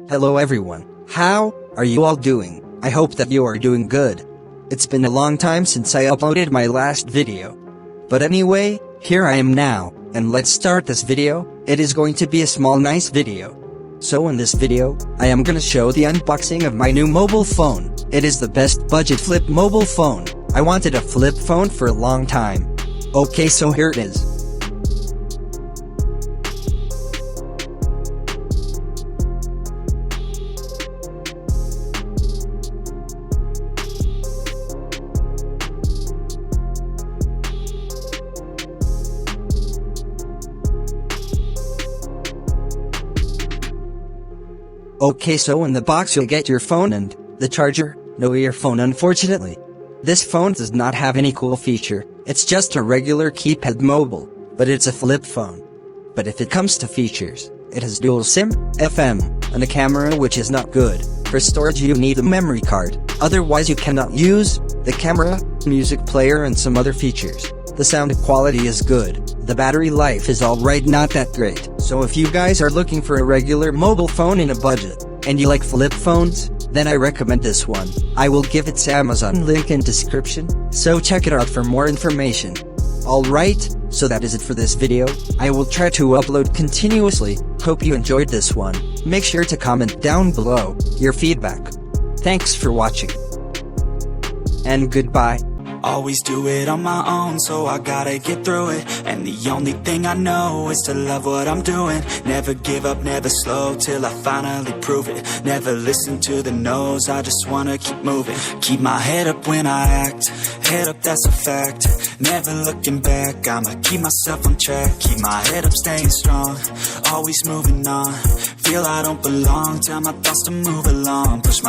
Hello everyone, how are you all doing? I hope that you are doing good. It's been a long time since I uploaded my last video. But anyway, here I am now, and let's start this video. It is going to be a small nice video. So in this video, I am gonna show the unboxing of my new mobile phone. It is the best budget flip mobile phone. I wanted a flip phone for a long time. Okay, so here it is. Okay, so in the box you'll get your phone and the charger. No earphone, unfortunately. This phone does not have any cool feature. It's just a regular keypad mobile, but it's a flip phone. But if it comes to features, it has dual SIM, FM, and a camera which is not good. For storage you need a memory card, otherwise you cannot use the camera, music player and some other features. The sound quality is good. The battery life is alright, not that great. So if you guys are looking for a regular mobile phone in a budget, and you like flip phones, then I recommend this one. I will give its Amazon link in description, so check it out for more information. Alright, so that is it for this video. I will try to upload continuously. Hope you enjoyed this one. Make sure to comment down below your feedback. Thanks for watching. And goodbye. Always do it on my own, so I gotta get through it. And the only thing I know is to love what I'm doing. Never give up, never slow, till I finally prove it. Never listen to the no's, I just wanna keep moving. Keep my head up when I act, head up, that's a fact. Never looking back, I'ma keep myself on track. Keep my head up, staying strong, always moving on. Feel I don't belong, tell my thoughts to move along. Push myself